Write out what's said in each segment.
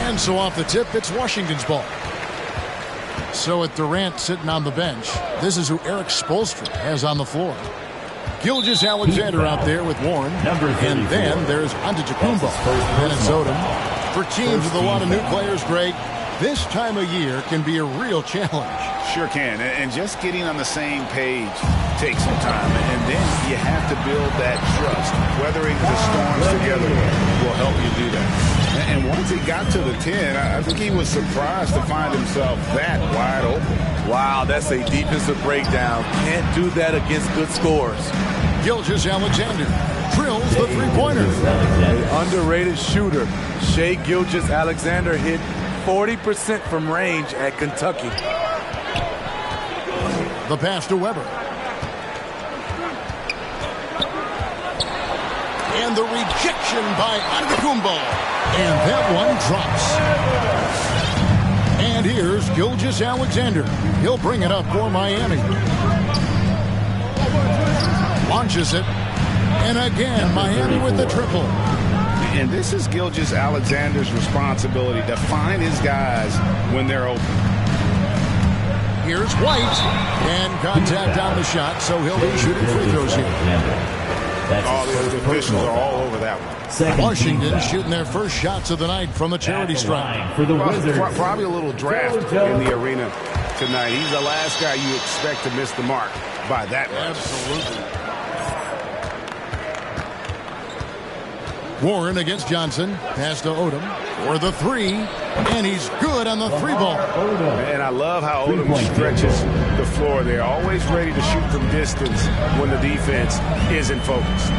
And so off the tip, it's Washington's ball. So with Durant sitting on the bench, this is who Eric Spoelstra has on the floor. Gilgeous-Alexander out there with Warren. And then there's Antetokounmpo. Then it's Odom. For teams with a lot of new players, Greg, this time of year can be a real challenge. Sure can. And just getting on the same page takes some time. And then you have to build that trust. Weathering the storms together will help you do that. And once he got to the 10, I think he was surprised to find himself that wide open. Wow, that's a defensive breakdown. Can't do that against good scores. Gilgeous-Alexander drills the three-pointer. Underrated shooter. Shai Gilgeous-Alexander hit 40% from range at Kentucky. The pass to Weber. And the rejection by Antetokounmpo. And that one drops. And here's Gilgeous-Alexander. He'll bring it up for Miami. Launches it. And again, Miami with the triple. And this is Gilgeous-Alexander's responsibility to find his guys when they're open. Here's White. And contact on the shot, so he'll be shooting free throws here. The officials are all over that one. Washington shooting their first shots of the night from the charity stripe. For the Wizards. Probably a little draft in the arena tonight. He's the last guy you expect to miss the mark by that much. Absolutely. Warren against Johnson. Pass to Odom for the three. And he's good on the three ball. And I love how Odom stretches the floor. They're always ready to shoot from distance when the defense isn't focused.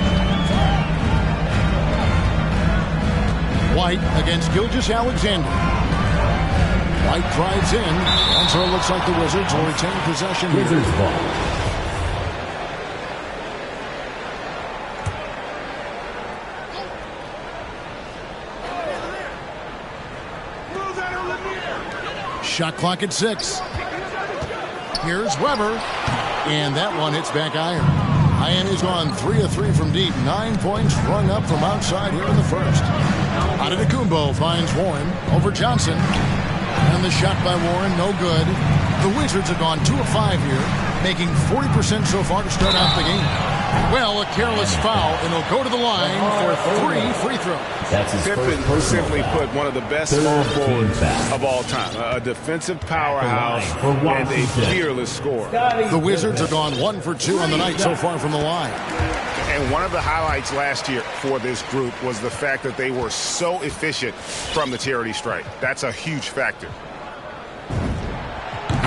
White against Gilgeous-Alexander. White drives in. And so it looks like the Wizards will retain possession here. Wizards ball. Shot clock at 6. Here's Weber. And that one hits back iron. Miami's gone 3 of 3 from deep. 9 points rung up from outside here in the first. Antetokounmpo finds Warren over Johnson. And the shot by Warren, no good. The Wizards have gone 2 of 5 here, making 40% so far to start out the game. Well, a careless foul, and he'll go to the line for 3 free throws. That's his Pippen, simply put, one of the best small forwards of all time. A defensive powerhouse and a fearless scorer. The Wizards have gone 1 for 2 on the night so far from the line. And one of the highlights last year for this group was the fact that they were so efficient from the charity stripe. That's a huge factor.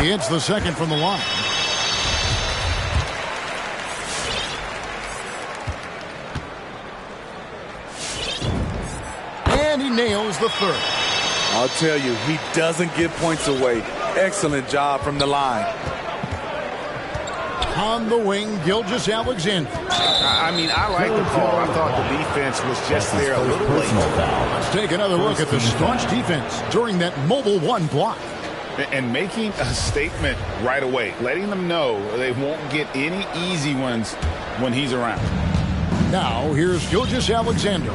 He hits the second from the line. And he nails the third. I'll tell you, he doesn't give points away. Excellent job from the line. On the wing, Gilgeous-Alexander. I mean, I like the call. I thought the defense was just there a little late. Let's take another look at the staunch defense during that mobile 1 block. And making a statement right away, letting them know they won't get any easy ones when he's around. Now, here's Gilgeous-Alexander.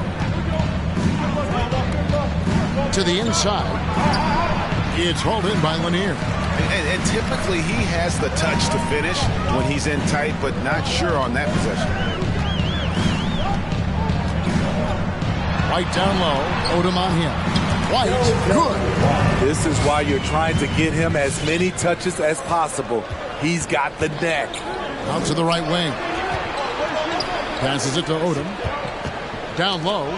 To the inside. It's hauled in by Lanier. And typically he has the touch to finish when he's in tight, but not sure on that possession. White down low. Odom on him. White, good. This is why you're trying to get him as many touches as possible. He's got the neck. Out to the right wing. Passes it to Odom. Down low.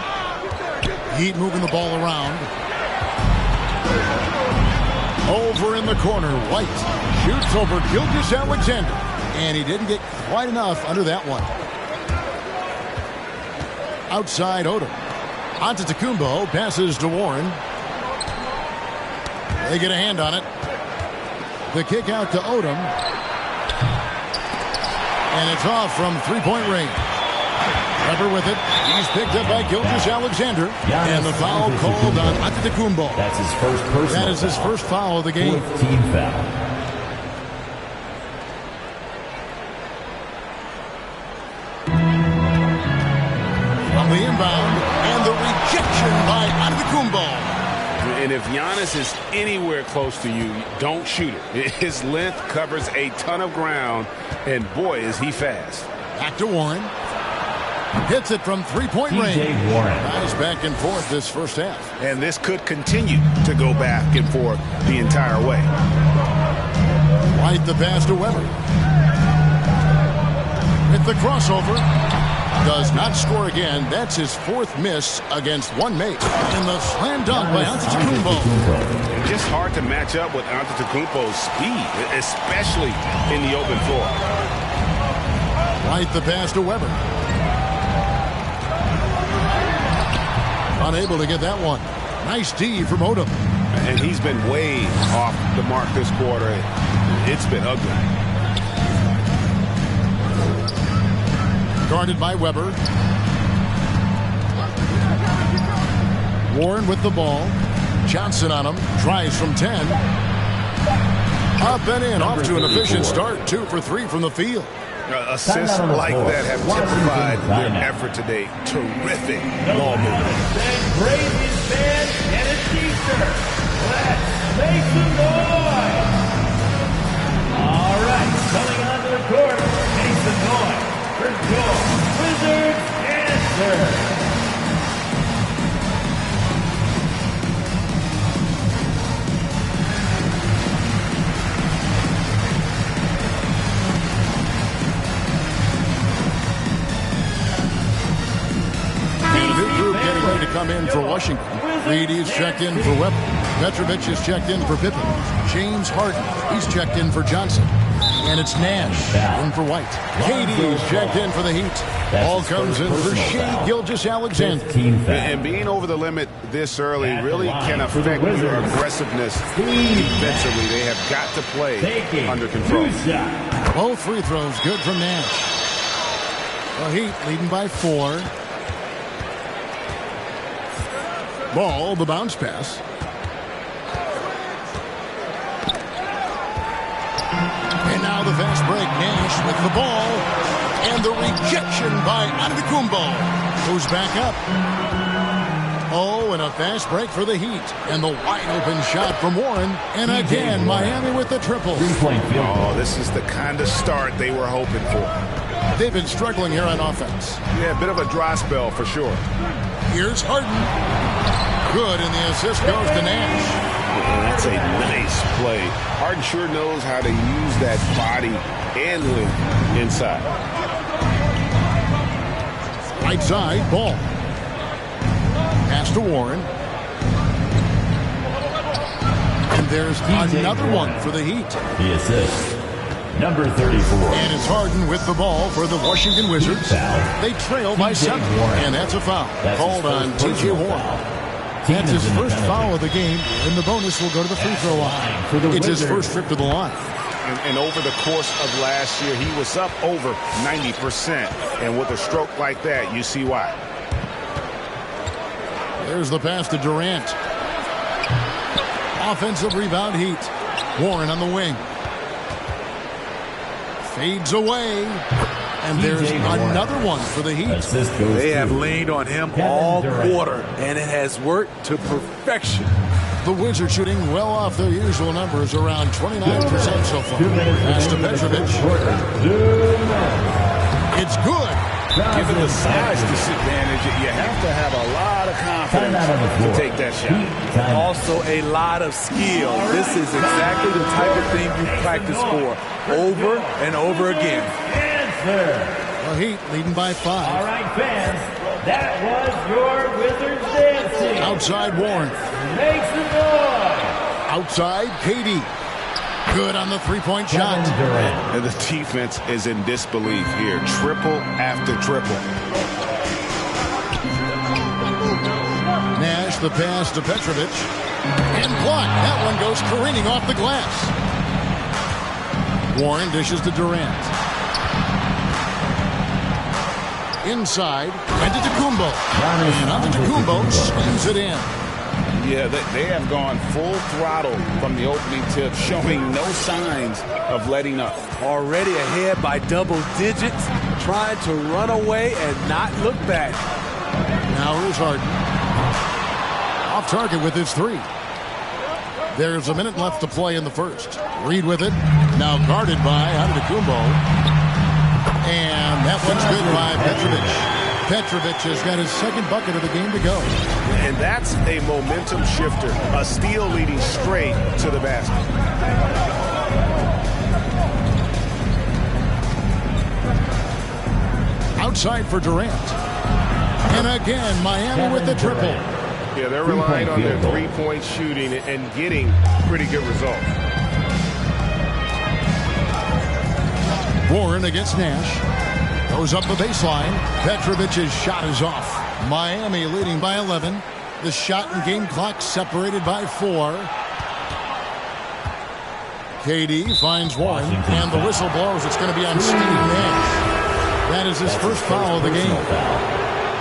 Heat moving the ball around. Over in the corner, White shoots over Gilgeous-Alexander. And he didn't get quite enough under that one. Outside Odom. Antetokounmpo passes to Warren. They get a hand on it. The kick out to Odom. And it's off from three-point range. Weber with it. He's picked up by Gilgeous-Alexander. And the foul called on Antetokounmpo. That's his first personal That is his first foul of the game. 4th team foul. From the inbound, and the rejection by Antetokounmpo. And if Giannis is anywhere close to you, don't shoot it. His length covers a ton of ground, and boy, is he fast. Back to Warren. Hits it from three-point range. Nice back and forth this first half. And this could continue to go back and forth the entire way. White the pass to Weber. With the crossover. Does not score again. That's his fourth miss against one mate. And the slam dunk by Antetokounmpo. Just hard to match up with Antetokounmpo's speed, especially in the open floor. White the pass to Weber. Unable to get that one. Nice D from Odom. And he's been way off the mark this quarter. It's been ugly. Guarded by Weber. Warren with the ball. Johnson on him. Tries from 10. Up and in. Off to an efficient start. 2 for 3 from the field. Assists like that have typified their effort today. Terrific ball movement. Crazy fans get a t-shirt. Let's make some noise. All right, coming onto the court, make some noise for your Wizards answer. To come in for Washington. Reedy's checked in for Weber. Petrovic is checked in for Pippen. James Harden, he's checked in for Johnson. And it's Nash in for White. KD's checked in for the Heat. Ball comes in for Shea Gilgeous-Alexander. And being over the limit this early really can affect your aggressiveness defensively. They have got to play under control. Both free throws good from Nash. The Heat leading by 4. Ball, the bounce pass. And now the fast break. Nash with the ball. And the rejection by Antetokounmpo. Goes back up. Oh, and a fast break for the Heat. And the wide open shot from Warren. And again, Miami with the triple. Oh, this is the kind of start they were hoping for. They've been struggling here on offense. Yeah, a bit of a dry spell for sure. Here's Harden. Good, and the assist goes to Nash. That's a nice play. Harden sure knows how to use that body and length inside. Right side, ball. Pass to Warren. And there's another one for the Heat. The assist. Number 34. And it's Harden with the ball for the Washington Wizards. They trail by 7. And that's a foul. Called on T.J. Warren. That's his first foul of the game, and the bonus will go to the free throw line. It's his first trip to the line. And over the course of last year, he was up over 90%. And with a stroke like that, you see why. There's the pass to Durant. Offensive rebound Heat. Warren on the wing. Fades away. And there's another one for the Heat. They have leaned on him all quarter, and it has worked to perfection. The Wizards shooting well off their usual numbers, around 29% so far. Pass to Petrovic. It's good. Given the size disadvantage, you have to have a lot of confidence to take that shot. Also a lot of skill. This is exactly the type of thing you practice for over and over again. The Heat leading by 5. All right, fans, that was your Wizards dancing. Outside Warren. Make some noise. Outside KD. Good on the three-point shot. And the defense is in disbelief here. Triple after triple. Nash the pass to Petrovic. And blocked. That one goes careening off the glass. Warren dishes to Durant. Inside, Antetokounmpo. And Antetokounmpo slams it in. Yeah, they have gone full throttle from the opening tip, showing no signs of letting up. Already ahead by double digits, trying to run away and not look back. Now here's Harden. off target with his three. There's a minute left to play in the first. Reed with it. Now guarded by Antetokounmpo. And that one's good by Petrovic. Petrovic has got his second bucket of the game to go. And that's a momentum shifter. A steal leading straight to the basket. Outside for Durant. And again, Miami with the triple. Yeah, they're relying on their three-point shooting and getting pretty good results. Warren against Nash. Goes up the baseline. Petrovic's shot is off. Miami leading by 11. The shot and game clock separated by 4. KD finds Warren, and the whistle blows. It's going to be on Steve Nash. That is his first foul of the game.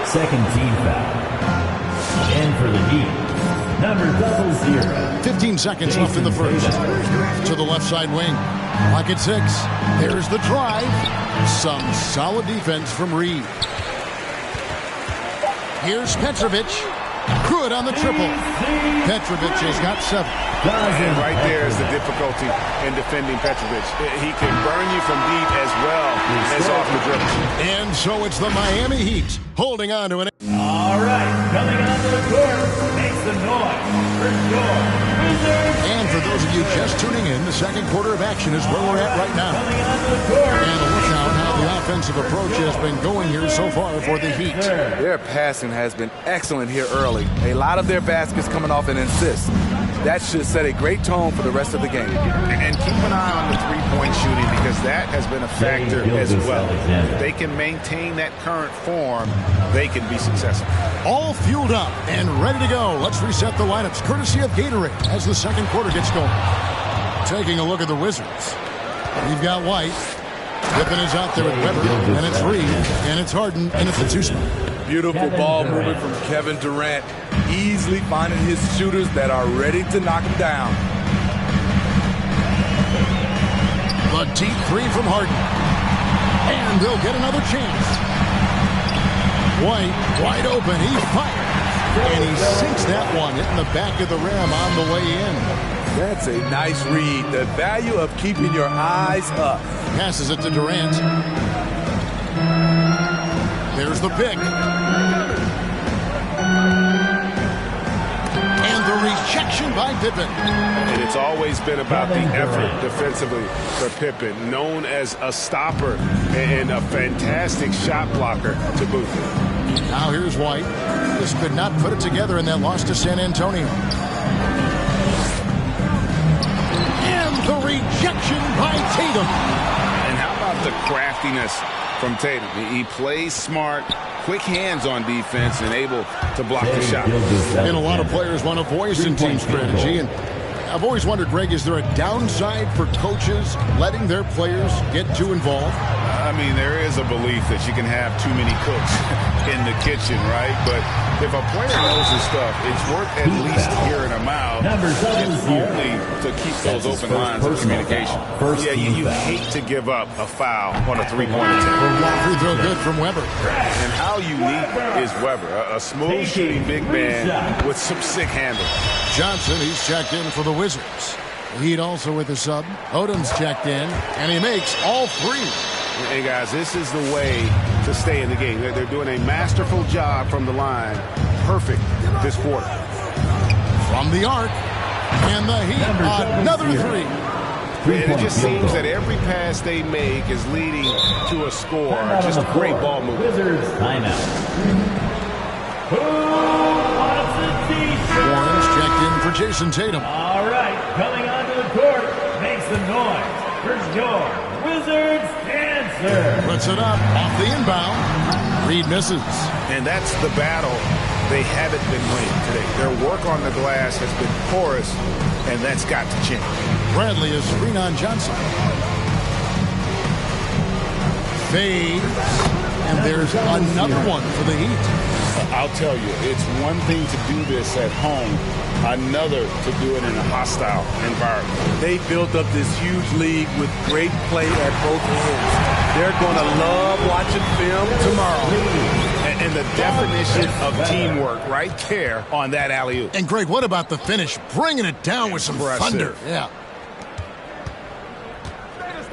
Second team foul. And for the Heat, number 00. 15 seconds left in the first. To the left side wing. Clock at 6. There's the drive. Some solid defense from Reed. Here's Petrovic. Good on the triple. Petrovic has got 7. And right there is the difficulty in defending Petrovic. He can burn you from deep as well as off the dribble. And so it's the Miami Heat holding on to an... All right, coming onto the court, makes the noise. First door, Wizards. And for those of you just tuning in, the second quarter of action is where we're at right now. Coming onto the court. And a look out how the offensive approach has been going here so far for the Heat. Their passing has been excellent here early. A lot of their baskets coming off an assist. That should set a great tone for the rest of the game. And keep an eye on the three-point shooting because that has been a factor as well. If they can maintain that current form, they can be successful. All fueled up and ready to go. Let's reset the lineups courtesy of Gatorade as the second quarter gets going. Taking a look at the Wizards. We've got White. Pippen is out there with Weber, and it's Reed, and it's Harden, and it's the two-spot. Beautiful ball movement from Kevin Durant. Easily finding his shooters that are ready to knock him down. The deep three from Harden. And they'll get another chance. White, wide open. He fires. And he sinks that one, hitting the back of the rim on the way in. That's a nice read. The value of keeping your eyes up. Passes it to Durant. There's the pick. And the rejection by Pippen. And it's always been about the effort defensively for Pippen, known as a stopper and a fantastic shot blocker to boot. Now here's White. Just could not put it together in that loss to San Antonio. And the rejection by Tatum. And how about the craftiness from Tatum? He plays smart, quick hands on defense, and able to block the shot. And a lot of players want a voice in team strategy. And I've always wondered, Greg, is there a downside for coaches letting their players get too involved? I mean, there is a belief that you can have too many cooks in the kitchen, right? But if a player knows his stuff, it's worth at least hearing them out. It's only to keep those open lines of communication. Yeah, you hate to give up a foul on a three-point attempt. Free throw good from Weber. And how unique is Weber? A smooth shooting big man with some sick handle. Johnson, he's checked in for the Wizards. Heat also with a sub. Odom's checked in, and he makes all 3. Hey, guys, this is the way to stay in the game. They're doing a masterful job from the line. Perfect this quarter. From the arc, and the Heat, another 3. And it just seems that every pass they make is leading to a score. Just a great ball movement. Wizards timeout. Who wants a t-shirt? Warren's checked in for Jason Tatum. All right, coming onto the court, makes the noise. First your Wizards answer. Puts it up off the inbound. Reed misses. And that's the battle they haven't been winning today. Their work on the glass has been porous, and that's got to change. Bradley is screen on Johnson. Fade. And there's another one for the Heat. I'll tell you, it's one thing to do this at home, another to do it in a hostile environment. They built up this huge lead with great play at both ends. They're going to love watching film tomorrow. And the definition of teamwork right there on that alley-oop. And, Greg, what about the finish? Bringing it down with some thunder. Yeah.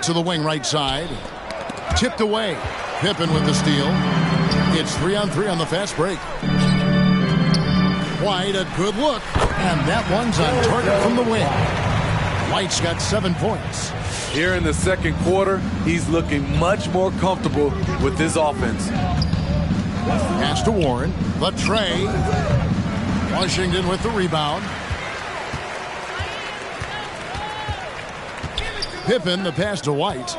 To the wing right side. Tipped away. Pippen with the steal. It's 3-on-3 on the fast break. White, a good look. And that one's on target from the wing. White's got 7 points. Here in the second quarter, he's looking much more comfortable with his offense. Pass to Warren. The tray. Washington with the rebound. Pippen, the pass to White.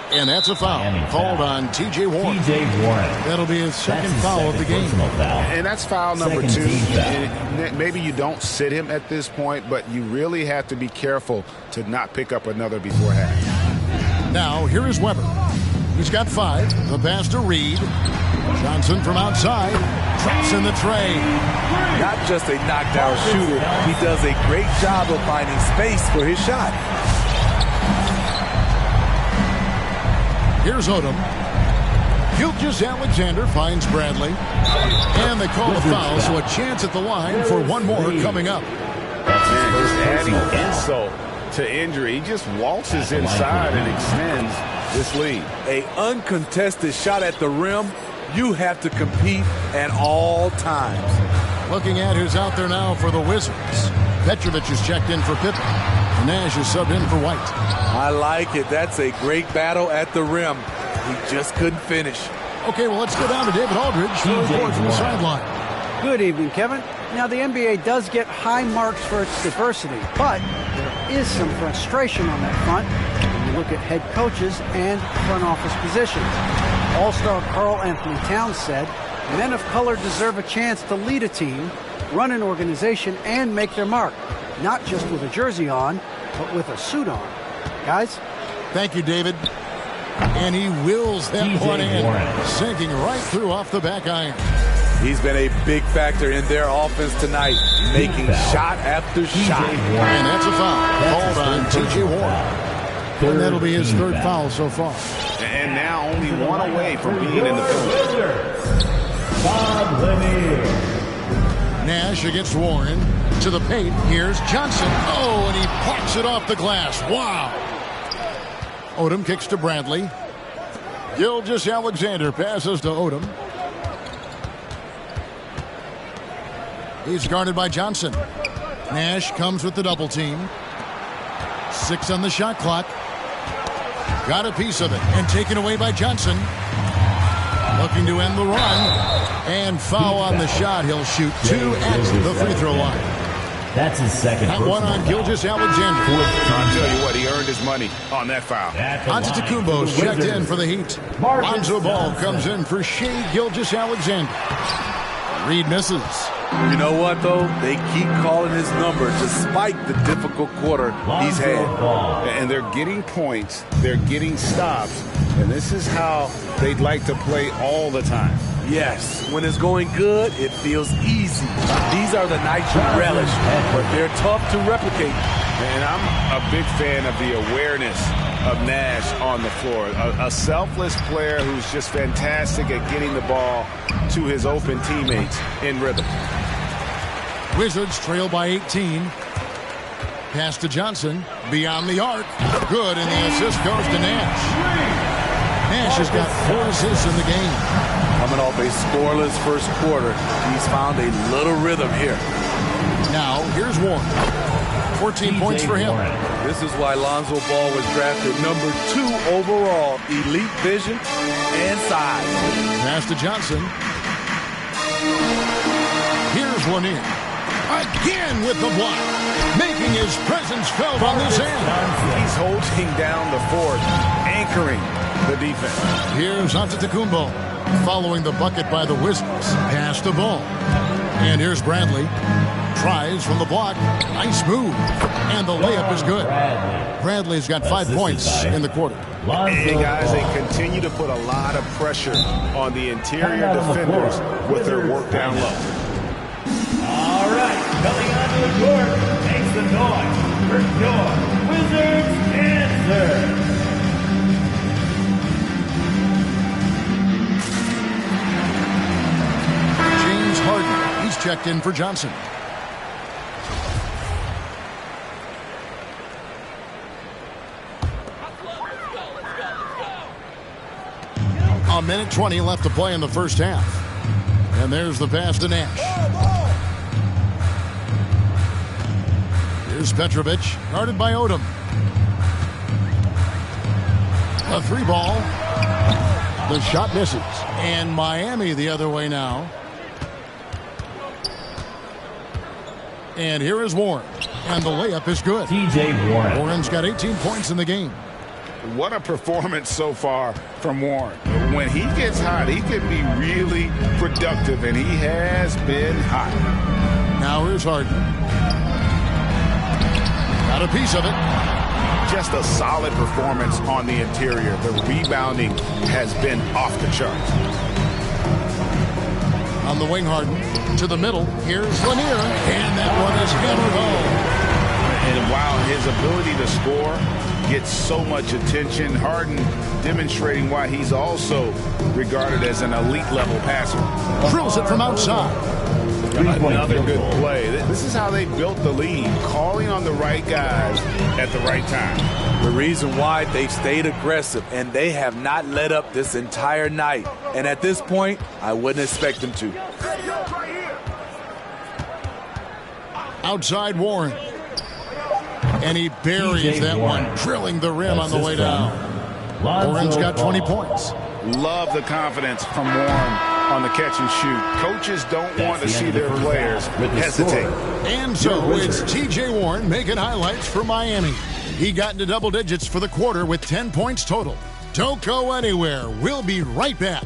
And that's a foul called on T.J. Warren. That'll be his second foul of the game. And that's foul number 2. And maybe you don't sit him at this point, but you really have to be careful to not pick up another before half. Now, here is Weber. He's got 5. The pass to Reed. Johnson from outside. Traps in the tray. Not just a knockdown shooter, he does a great job of finding space for his shot. Here's Odom. Gilgeous-Alexander finds Bradley. And they call a foul, so a chance at the line for one more coming up. And just adding insult to injury. He just waltzes inside and extends this lead. An uncontested shot at the rim, you have to compete at all times. Looking at who's out there now for the Wizards. Petrovic is checked in for Pippen. Nash is subbed in for White. I like it. That's a great battle at the rim. He just couldn't finish. Okay, well, let's go down to David Aldridge for a report from the sideline. Good evening, Kevin. Now, the NBA does get high marks for its diversity, but there is some frustration on that front when you look at head coaches and front office positions. All-star Karl Anthony Towns said, men of color deserve a chance to lead a team, run an organization, and make their mark. Not just with a jersey on, but with a suit on. Guys? Thank you, David. And he wills that one in, sinking right through off the back iron. He's been a big factor in their offense tonight, making shot after shot. And that's a foul called on T.J. Warren. And that'll be his third foul so far. And now only one away from being in the field. Bob Lanier. Nash against Warren. To the paint. Here's Johnson. Oh, and he pops it off the glass. Wow. Odom kicks to Bradley. Gilgeous-Alexander passes to Odom. He's guarded by Johnson. Nash comes with the double team. 6 on the shot clock. Got a piece of it and taken away by Johnson. Looking to end the run. And foul on the shot. He'll shoot 2 at the free throw line. That's his second. That one on Gilgeous-Alexander. I'll tell you what, he earned his money on that foul. Antetokounmpo's checked in for the Heat. Lonzo Ball comes in for Shai Gilgeous-Alexander. Reed misses. You know what, though? They keep calling his number despite the difficult quarter he's had. And they're getting points. They're getting stops. And this is how they'd like to play all the time. Yes, when it's going good, it feels easy. These are the nights you relish, but they're tough to replicate. And I'm a big fan of the awareness of Nash on the floor. A selfless player who's just fantastic at getting the ball to his open teammates in rhythm. Wizards trail by 18. Pass to Johnson. Beyond the arc. Good, and the assist goes to Nash. Nash has got 4 assists in the game. Coming off a scoreless first quarter, he's found a little rhythm here. Now, here's Warren. 14 points for him. This is why Lonzo Ball was drafted number 2 overall. Elite vision and size. Pass to Johnson. Here's one in. Again with the block. Making his presence felt on this end. He's holding down the fort, anchoring the defense. Here's Antetokounmpo following the bucket by the Wizards. Pass the ball. And here's Bradley. Tries from the block. Nice move. And the layup is good. Bradley's got 5 points in the quarter. Hey, guys, they continue to put a lot of pressure on the interior defenders with their work down low. All right, coming onto the court, makes the noise for your Wizards answer. checked in for Johnson. A minute 20 left to play in the first half. And there's the pass to Nash. Here's Petrovic, guarded by Odom. A 3-ball. The shot misses. And Miami the other way now. And here is Warren. And the layup is good. T.J. Warren. Warren's got 18 points in the game. What a performance so far from Warren. When he gets hot, he can be really productive, and he has been hot. Now here's Harden. Got a piece of it. Just a solid performance on the interior. The rebounding has been off the charts. On the wing, Harden. To the middle. Here's Lanier. And that one is hammered home. And while his ability to score gets so much attention, Harden demonstrating why he's also regarded as an elite level passer. Drills it from outside. Another good play. This is how they built the lead, calling on the right guys at the right time. The reason why they've stayed aggressive, and they have not let up this entire night. And at this point, I wouldn't expect them to. Outside Warren. And he buries that one, drilling the rim on the way down. Warren's got 20 points. Love the confidence from Warren on the catch and shoot. Coaches don't want to see their players hesitate. And so it's T.J. Warren making highlights for Miami. He got into double digits for the quarter with 10 points total. Don't go anywhere. We'll be right back.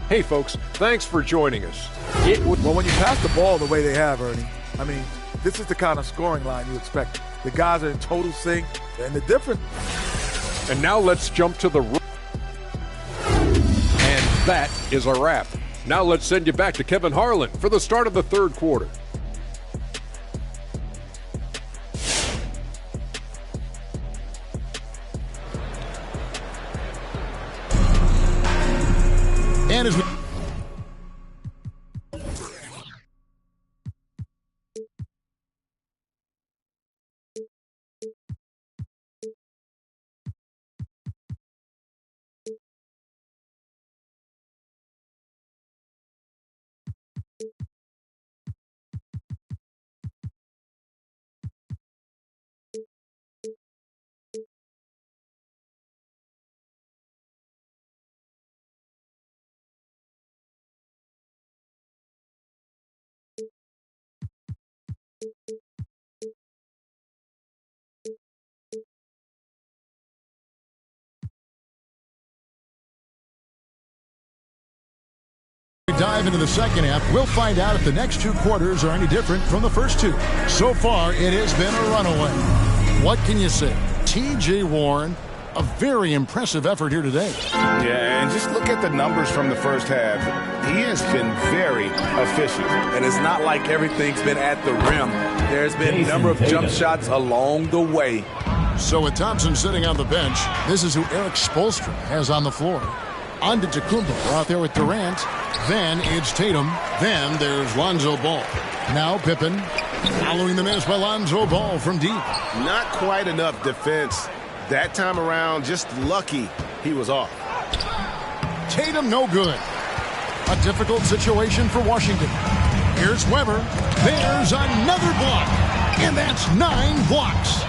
Hey, folks, thanks for joining us. Well, when you pass the ball the way they have, Ernie, I mean, this is the kind of scoring line you expect. The guys are in total sync, and the difference. And now let's jump to the room. And that is a wrap. Now let's send you back to Kevin Harlan for the start of the third quarter. And as we dive into the second half, we'll find out if the next two quarters are any different from the first two. So far, it has been a runaway. What can you say? T.J. Warren, a very impressive effort here today. Yeah, and just look at the numbers from the first half. He has been very efficient. And it's not like everything's been at the rim. There's been a number of jump shots along the way. So with Thompson sitting on the bench, this is who Eric Spoelstra has on the floor. Antetokounmpo out there with Durant. Then it's Tatum. Then there's Lonzo Ball. Now Pippen following the miss by Lonzo Ball from deep. Not quite enough defense. That time around, just lucky he was off. Tatum no good. A difficult situation for Washington. Here's Weber. There's another block. And that's 9 blocks.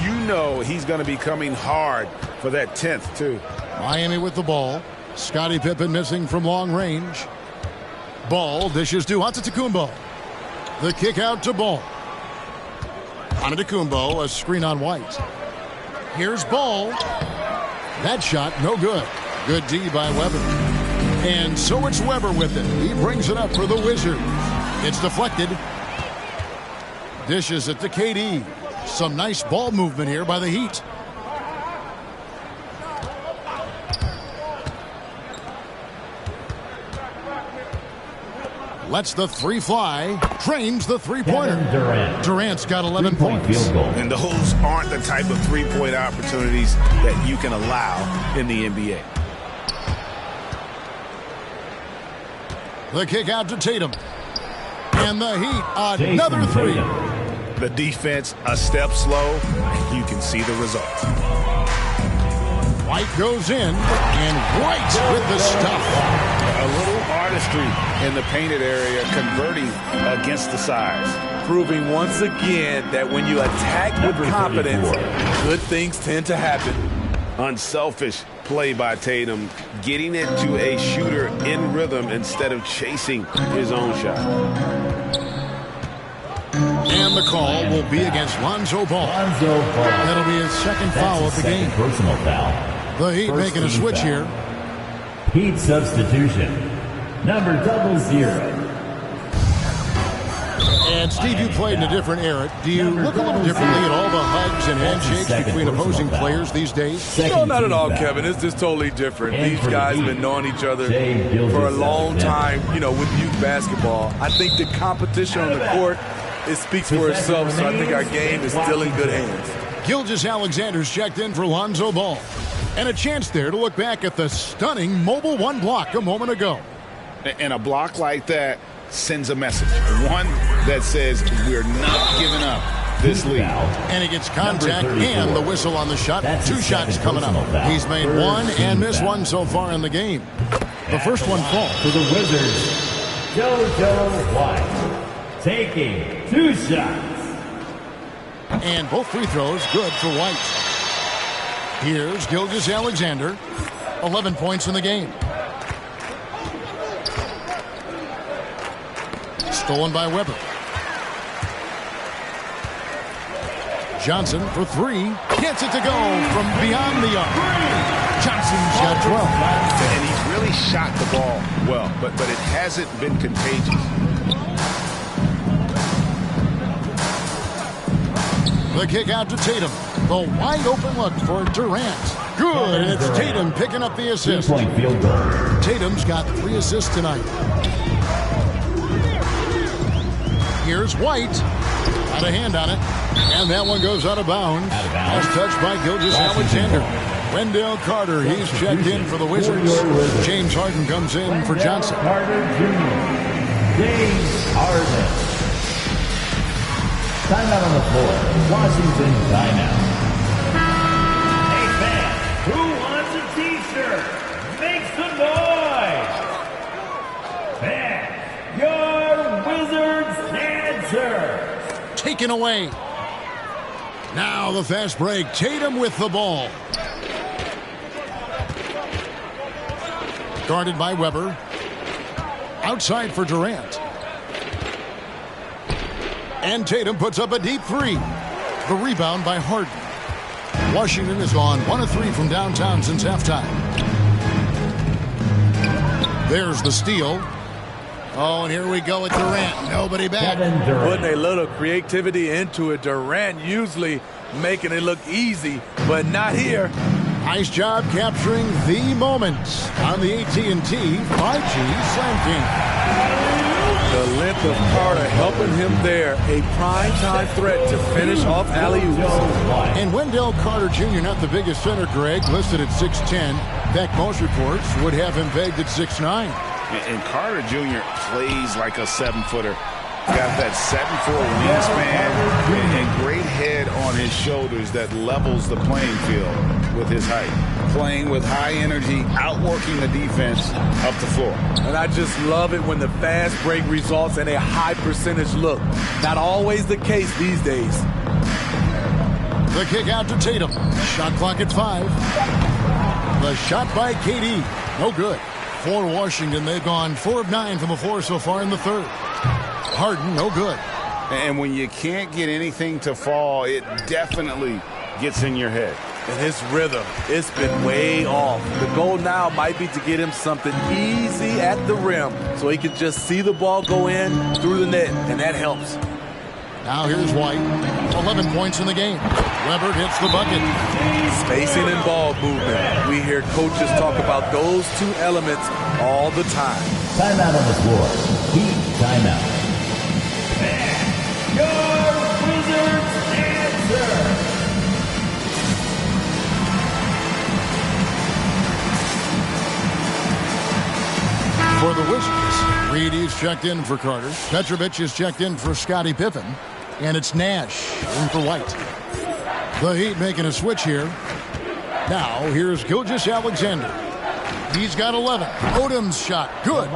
You know he's going to be coming hard for that 10th, too. Miami with the ball. Scottie Pippen missing from long range. Ball dishes to Antetokounmpo. The kick out to Ball. Antetokounmpo, a screen on White. Here's Ball. That shot, no good. Good D by Weber. And so it's Weber with it. He brings it up for the Wizards. It's deflected. Dishes it to KD. Some nice ball movement here by the Heat. Lets the three fly. Drains the three-pointer. Durant's got 11 points. And those aren't the type of three-point opportunities that you can allow in the NBA. The kick out to Tatum. And the Heat, another three. The defense a step slow. You can see the result. White goes in, and White with the stuff. A little artistry in the painted area, converting against the size. Proving once again that when you attack with confidence, good things tend to happen. Unselfish play by Tatum, getting it to a shooter in rhythm instead of chasing his own shot. And the call will be against Lonzo Ball. That'll be his second foul of the game. Personal foul. The Heat making a switch here. Heat substitution. Number 00. And Steve, you played in a different era. Do you look a little differently at all the hugs and handshakes between opposing players these days? No, not at all, Kevin. It's just totally different. These guys have been knowing each other for a long time, with youth basketball. I think the competition on the court, it speaks for itself, so I think our game is still in good hands. Gilgeous-Alexander's checked in for Lonzo Ball. And a chance there to look back at the stunning Mobile One block a moment ago. And a block like that sends a message. One that says we're not giving up this lead. And he gets contact and the whistle on the shot. Two shots coming up. He's made one and missed one so far in the game. The first one falls. For the Wizards, JoJo White taking 2 shots. And both free throws good for White. Here's Gilgeous-Alexander. 11 points in the game. Stolen by Weber. Johnson for 3. Gets it to go from beyond the arc. Johnson's got 12. And he's really shot the ball well, but it hasn't been contagious. The kick out to Tatum. The wide open look for Durant. Good, and it's Tatum picking up the assist. 3-point field goal. Tatum's got 3 assists tonight. Here's White. Got a hand on it. And that one goes out of bounds. As touched by Gilgeous-Alexander. Wendell Carter, he's checked in for the Wizards. James Harden comes in for Johnson. Carter Jr. James Harden. Timeout on the floor. Washington timeout. Hey fans, who wants a t-shirt? Make some noise. Fans, your Wizards answer. Taken away. Now the fast break. Tatum with the ball. Guarded by Weber. Outside for Durant. And Tatum puts up a deep 3. The rebound by Harden. Washington has gone 1 of 3 from downtown since halftime. There's the steal. Oh, and here we go with Durant. Nobody back. Putting a little creativity into it. Durant usually making it look easy, but not here. Nice job capturing the moment on the AT&T 5G Slam King. The length of Carter helping him there. A prime-time threat to finish off alley-oops. And Wendell Carter Jr., not the biggest center, Greg, listed at 6'10". In fact, most reports would have him pegged at 6'9". And Carter Jr. plays like a 7-footer. Got that 7'4" wingspan and great head on his shoulders that levels the playing field with his height. Playing with high energy, outworking the defense up the floor. And I just love it when the fast break results in a high percentage look. Not always the case these days. The kick out to Tatum. Shot clock at 5. The shot by KD. No good. For Washington, they've gone 4 of 9 from the floor so far in the third. Harden, no good. And when you can't get anything to fall, it definitely gets in your head. And his rhythm, it's been way off. The goal now might be to get him something easy at the rim so he can just see the ball go in through the net, and that helps. Now here's White. 11 points in the game. Weber hits the bucket. Spacing and ball movement. We hear coaches talk about those 2 elements all the time. Timeout on the floor. Heat timeout. And your Wizards answer. For the Wizards, Reedy's checked in for Carter. Petrovic is checked in for Scottie Pippen. And it's Nash in for White. The Heat making a switch here. Now, here's Gilgeous-Alexander. He's got 11. Odom's shot. Good.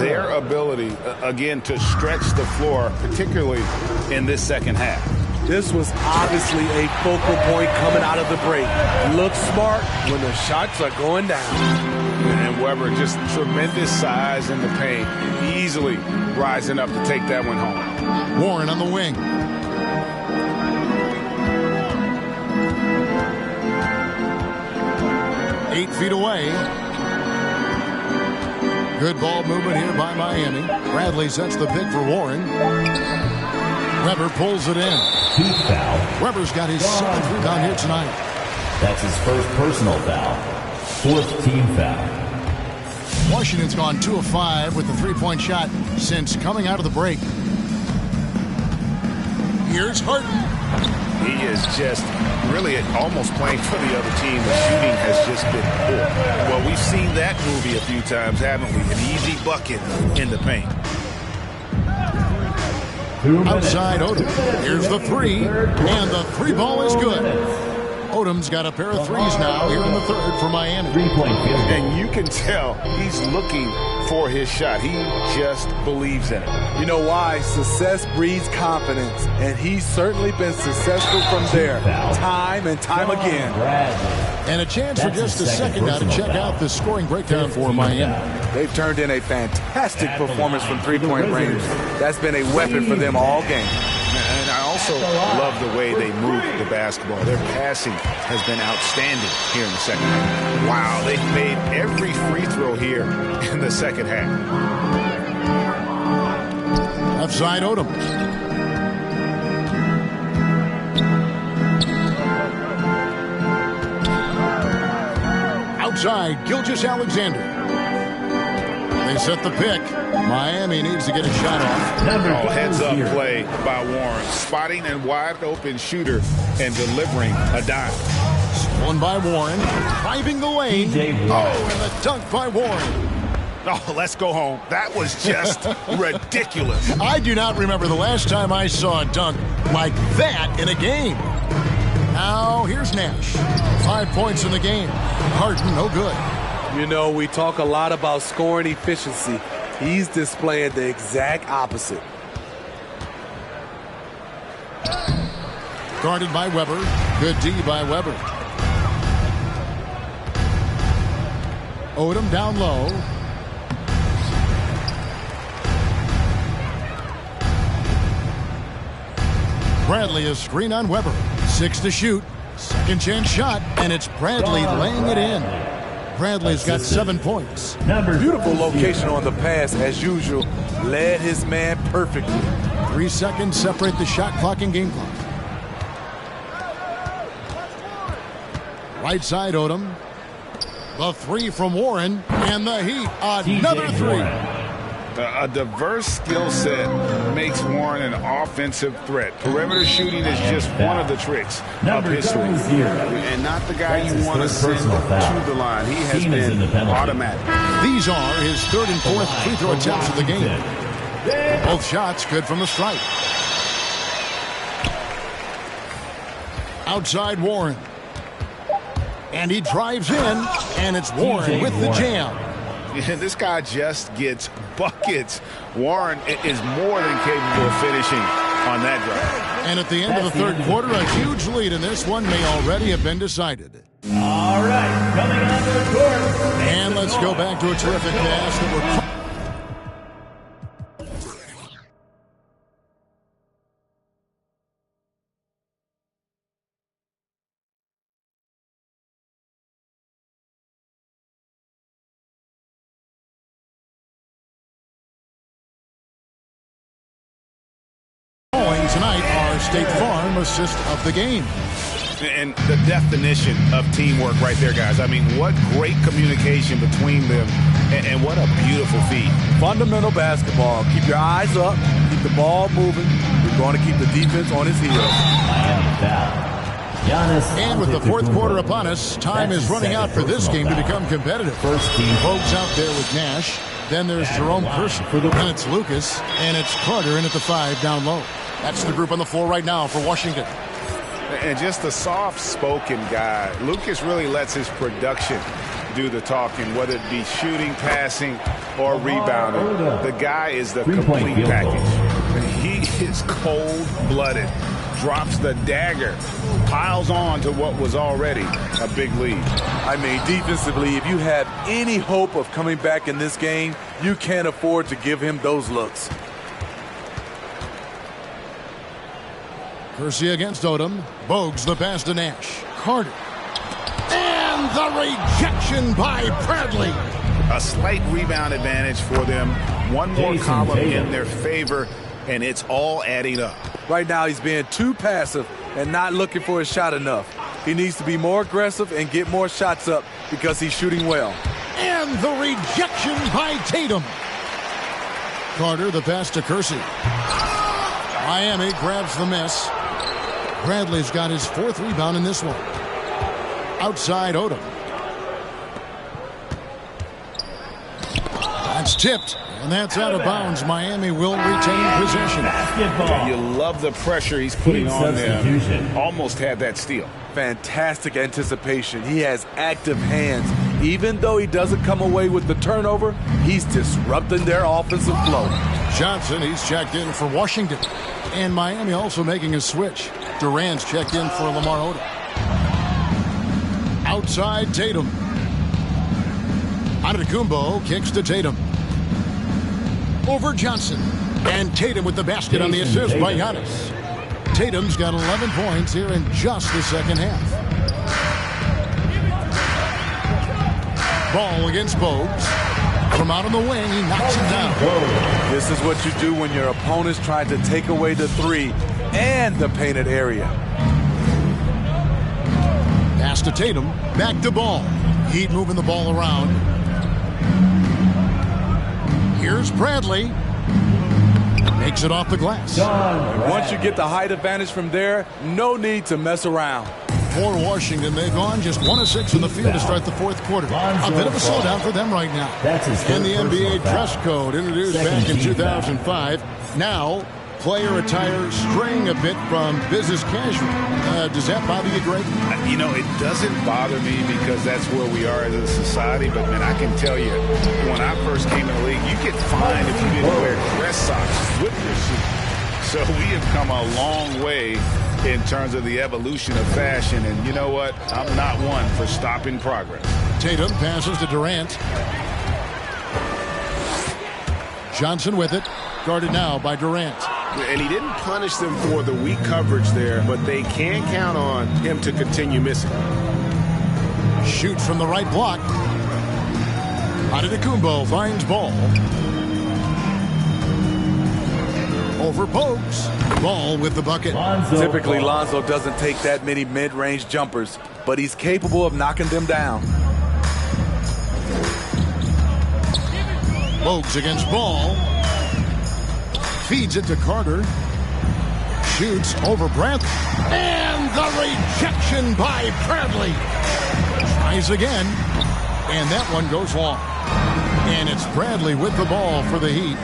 Their ability, again, to stretch the floor, particularly in this second half. This was obviously a focal point coming out of the break. Look smart when the shots are going down. And Weber, just tremendous size in the paint, easily rising up to take that one home. Warren on the wing. Eight feet away. Good ball movement here by Miami. Bradley sets the pick for Warren. Weber pulls it in. Team foul. Weber's got his 7th rebound here tonight. That's his first personal foul. 4th team foul. Washington's gone 2 of 5 with the three-point shot since coming out of the break. Here's Harden. He is just really almost playing for the other team. The shooting has just been poor. Well, we've seen that movie a few times, haven't we? An easy bucket in the paint. Outside Odom. Here's the three, and the three ball is good. Odom's got a pair of threes now here in the third for Miami. And you can tell he's looking for his shot. He just believes in it. You know why? Success breeds confidence, and he's certainly been successful from there, time and time again. And a chance for just a second now to check out the scoring breakdown for Miami. They've turned in a fantastic performance from three-point range. That's been a weapon for them all game. And I also love the way they move the basketball. Their passing has been outstanding here in the second half. Wow, they've made every free throw here in the second half. Left side Odom. Outside Gilgeous-Alexander. They set the pick. Miami needs to get a shot off. Heads-up play by Warren. Spotting a wide-open shooter and delivering a dime. Stolen by Warren. Driving the lane. Oh, and the dunk by Warren. Oh, let's go home. That was just ridiculous. I do not remember the last time I saw a dunk like that in a game. Now, here's Nash. 5 points in the game. Harden, no good. You know, we talk a lot about scoring efficiency. He's displaying the exact opposite. Guarded by Weber. Good D by Weber. Odom down low. Bradley a screen on Weber. 6 to shoot. Second chance shot, and it's Bradley laying it in. Bradley's got 7 points. Beautiful location on the pass, as usual. Led his man perfectly. 3 seconds separate the shot clock and game clock. Right side Odom. The three from Warren, and the Heat, another three. A diverse skill set makes Warren an offensive threat. Perimeter shooting is just one of the tricks of history. And not the guy you want to send to the line. He has been automatic. These are his 3rd and 4th free throw attempts of the game. Both shots good from the stripe. Outside Warren. And he drives in, and it's Warren with the jam. Yeah, this guy just gets buckets. Warren is more than capable of finishing on that drive. And at the end of the third quarter, a huge lead in this one may already have been decided. All right, coming on to the court. And let's go back to a terrific pass that we're... Tonight, our State Farm assist of the game. And the definition of teamwork right there, guys. I mean, what great communication between them, and what a beautiful feed. Fundamental basketball. Keep your eyes up. Keep the ball moving. You're going to keep the defense on his heels. And with the fourth quarter upon us, time is running out for this game to become competitive. First team. Folks out there with Nash. Then there's Jerome Kersey. Then it's Lucas. And it's Carter in at the 5 down low. That's the group on the floor right now for Washington. And just a soft-spoken guy. Lucas really lets his production do the talking, whether it be shooting, passing, or rebounding. The guy is the complete package. He is cold-blooded, drops the dagger, piles on to what was already a big lead. I mean, defensively, if you have any hope of coming back in this game, you can't afford to give him those looks. Kersey against Odom. Bogues the pass to Nash. Carter. And the rejection by Bradley. A slight rebound advantage for them. One more column in their favor, and it's all adding up. Right now, he's being too passive and not looking for a shot enough. He needs to be more aggressive and get more shots up because he's shooting well. And the rejection by Tatum. Carter the pass to Kersey. Miami grabs the miss. Bradley's got his 4th rebound in this one. Outside Odom. That's tipped, and that's out of bounds. Miami will retain possession. You love the pressure he's putting on them. Almost had that steal. Fantastic anticipation. He has active hands. Even though he doesn't come away with the turnover, he's disrupting their offensive flow. Johnson, he's checked in for Washington. And Miami also making a switch. Durant's checked in for Lamar Odom. Outside Tatum. Antetokounmpo kicks to Tatum. Over Johnson. And Tatum with the basket on the assist by Giannis. Tatum's got 11 points here in just the second half. Ball against Bogues. From out on the wing, he knocks it down. This is what you do when your opponent's trying to take away the 3 and the painted area. Pass to Tatum. Back to Ball. Heat moving the ball around. Here's Bradley. Makes it off the glass. Once you get the height advantage from there, no need to mess around. For Washington, they've gone just 1 of 6 in the field to start the 4th quarter. A bit of a slowdown for them right now. And the NBA dress code introduced back in 2005. Now, player attire straying a bit from business casual. Does that bother you, Greg? You know, it doesn't bother me because that's where we are as a society. But, man, I can tell you, when I first came in the league, you get fined if you didn't wear dress socks with your suit. So we have come a long way in terms of the evolution of fashion. And you know what? I'm not one for stopping progress. Tatum passes to Durant. Johnson with it. Guarded now by Durant. And he didn't punish them for the weak coverage there, but they can count on him to continue missing. Shoots from the right block. Antetokounmpo finds Ball. Over Bogues. Ball with the bucket. Typically, Lonzo doesn't take that many mid-range jumpers, but he's capable of knocking them down. Bogues against Ball. Feeds it to Carter. Shoots over Bradley. And the rejection by Bradley. Tries again. And that one goes long. And it's Bradley with the ball for the Heat.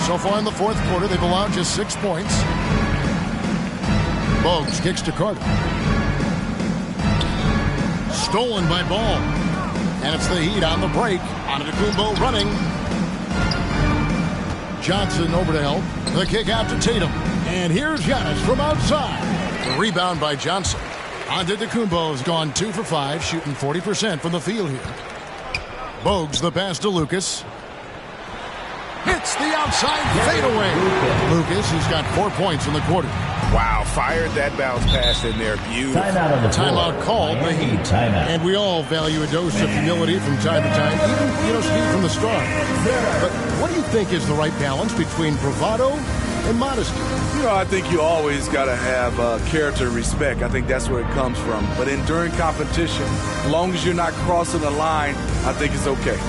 So far in the 4th quarter, they've allowed just 6 points. Bogues kicks to Carter. Stolen by Ball. And it's the Heat on the break. Antetokounmpo running. Johnson over to help. The kick out to Tatum. And here's Giannis from outside. The rebound by Johnson. Antetokounmpo has gone 2 for 5, shooting 40% from the field here. Bogues the pass to Lucas. Hits the outside fadeaway. Lucas, he's got 4 points in the quarter. Wow, fired that bounce pass in there. Beautiful. Timeout called the Heat. And we all value a dose of humility from time to time, even, speed from the start. But what do you think is the right balance between bravado and modesty? I think you always got to have character and respect. I think that's where it comes from. But during competition, as long as you're not crossing the line, I think it's okay.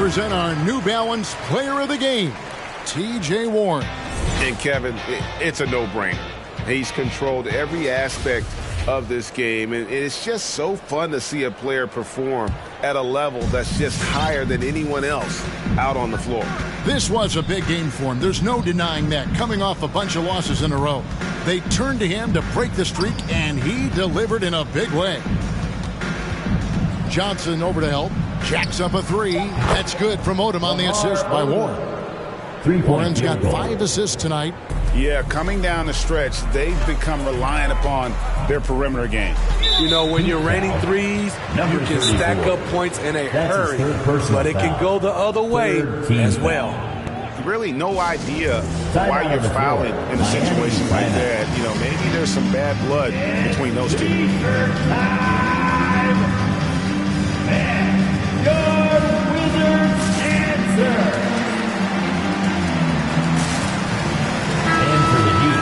present our New Balance Player of the Game, T.J. Warren. And Kevin, it's a no-brainer. He's controlled every aspect of this game, and it's just so fun to see a player perform at a level that's just higher than anyone else out on the floor. This was a big game for him. There's no denying that, coming off a bunch of losses in a row. They turned to him to break the streak, and he delivered in a big way. Johnson over to help. Jacks up a three. That's good from Odom on the assist by Warren. Warren's got 5 assists tonight. Yeah, coming down the stretch, they've become reliant upon their perimeter game. You know, when you're raining threes, you can stack up points in a hurry, but it can go the other way as well. Really no idea why you're fouling in a situation like that. You know, maybe there's some bad blood between those two. Your Wizards answer. And for the Heat,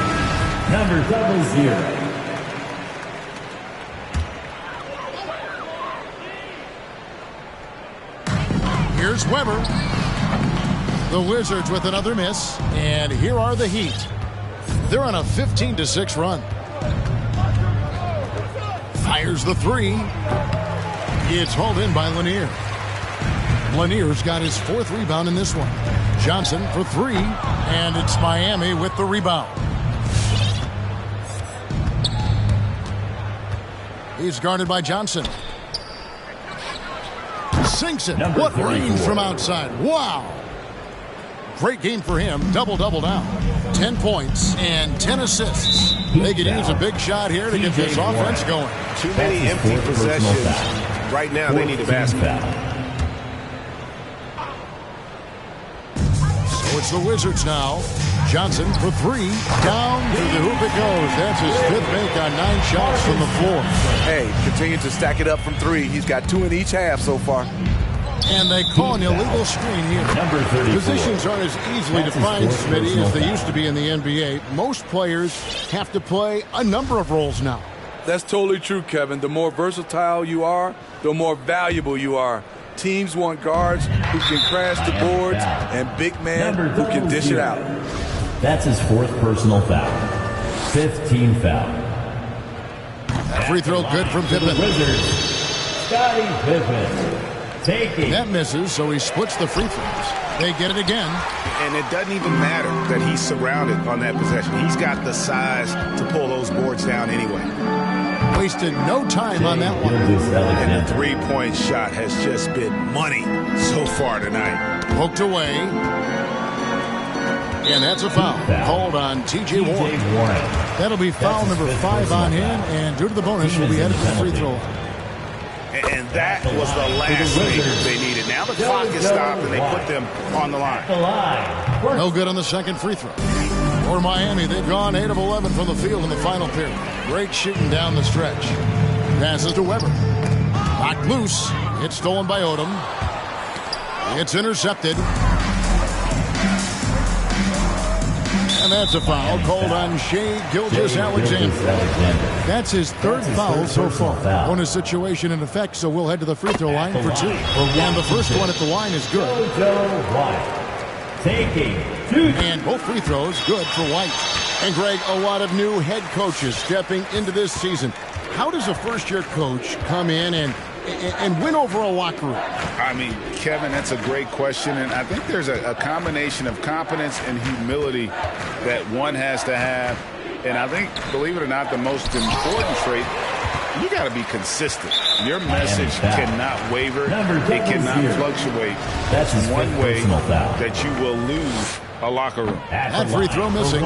number 00. Here's Weber. The Wizards with another miss. And here are the Heat. They're on a 15-6 run. Fires the three. It's hauled in by Lanier. Lanier's got his 4th rebound in this one. Johnson for 3. And it's Miami with the rebound. He's guarded by Johnson. Sinks it. What range from outside. Wow. Great game for him. Double-double now. 10 points and 10 assists. They could use a big shot here to get this offense going. Too many empty possessions. Right now, they need a basket. So it's the Wizards now. Johnson for 3. Down to the hoop it goes. That's his 5th make on 9 shots from the floor. Hey, continue to stack it up from 3. He's got 2 in each half so far. And they call an illegal screen here. Positions aren't as easily defined, Smitty, as they used to be in the NBA. Most players have to play a number of roles now. That's totally true, Kevin. The more versatile you are, the more valuable you are. Teams want guards who can crash the boards and big men who can dish it out. That's his 4th personal foul. 5th team foul. That free throw good from Pippen. Wizards, Scottie Pippen. That misses, so he splits the free throws. They get it again. And it doesn't even matter that he's surrounded on that possession. He's got the size to pull those boards down anyway. Wasted no time on that one. And the three-point shot has just been money so far tonight. Poked away. And that's a foul. Called on T.J. Warren. That'll be foul number 5 on him, and due to the bonus, we'll be headed to the free throw line. And that was the last thing they needed. Now the clock is stopped, and they put them on the line. No good on the second free throw. For Miami, they've gone 8 of 11 from the field in the final period. Great shooting down the stretch. Passes to Weber. Knocked loose. It's stolen by Odom. It's intercepted. And that's a foul called on Shai Gilgeous-Alexander. That's his 3rd foul so far. Bonus situation in effect, so we'll head to the free throw line for 2. And the first one at the line is good. And both free throws good for White. And Greg, a lot of new head coaches stepping into this season. How does a first-year coach come in and win over a locker room? I mean, Kevin, that's a great question, and I think there's a combination of competence and humility that one has to have. And I think, believe it or not, the most important trait, you got to be consistent. Your message cannot waver. It cannot fluctuate. That's one way that you will lose a locker room. That free throw missing.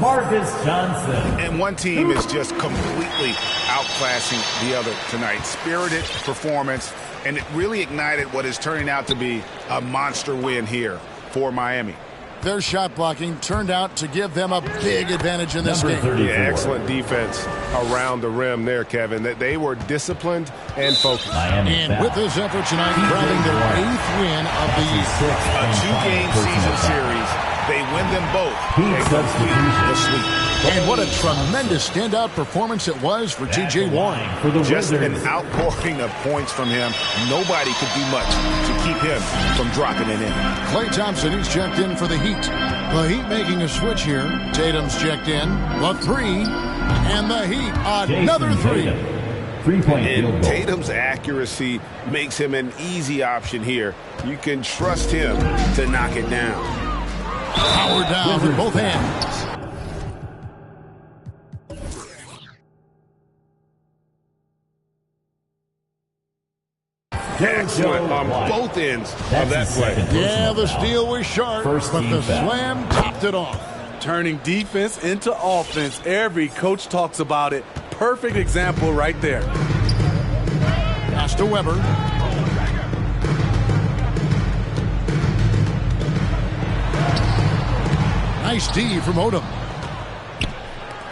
Marcus Johnson. And one team is just completely outclassing the other tonight. Spirited performance, and it really ignited what is turning out to be a monster win here for Miami. Their shot blocking turned out to give them a big advantage in this game. Yeah, excellent defense around the rim there, Kevin. They were disciplined and focused. And with this effort tonight, grabbing their 8th win of the year. A 2-game season series. They win them both. They complete the sweep. And what a tremendous standout performance it was for T.J. Warren. Just an outpouring of points from him. Nobody could do much to keep him from dropping it in. Klay Thompson, he's checked in for the Heat. The Heat making a switch here. Tatum's checked in. The three. And the Heat, another three. And Tatum's accuracy makes him an easy option here. You can trust him to knock it down. Powered down with both hands. Excellent on both ends of that play. Yeah, the steal was sharp, but the slam topped it off. Turning defense into offense. Every coach talks about it. Perfect example right there. Pass to Weber. Nice D from Odom.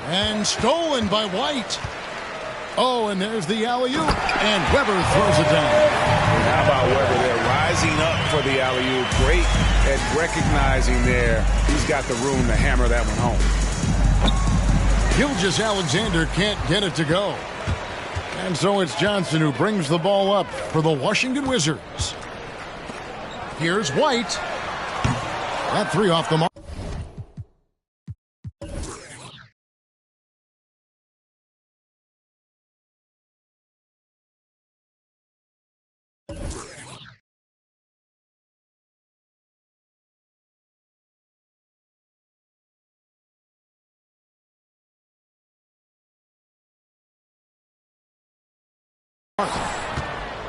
And stolen by White. Oh, and there's the alley-oop. And Weber throws it down. How about Weber there rising up for the alley-oop? Great at recognizing there. He's got the room to hammer that one home. Gilgeous-Alexander can't get it to go. And so it's Johnson who brings the ball up for the Washington Wizards. Here's White. That three off the mark.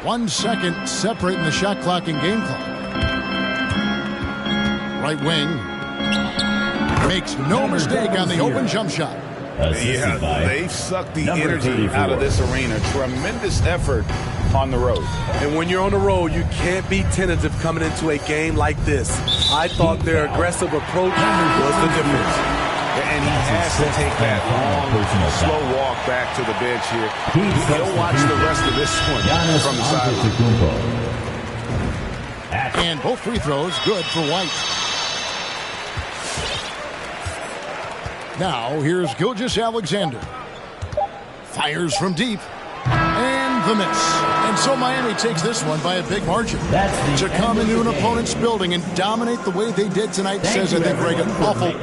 One second separating the shot clock and game clock. Right wing makes no mistake on the open jump shot. Yeah, they've sucked the energy out of this arena. Tremendous effort on the road. And when you're on the road, you can't be tentative coming into a game like this. I thought their aggressive approach was the difference. And he has to take that long, slow walk back to the bench here. He'll watch the rest of this one from the sideline. And both free throws good for White. Now here's Gilgeous-Alexander. Fires from deep. And the miss. And so Miami takes this one by a big margin. To come into an opponent's building and dominate the way they did tonight says, I think, Reagan, awful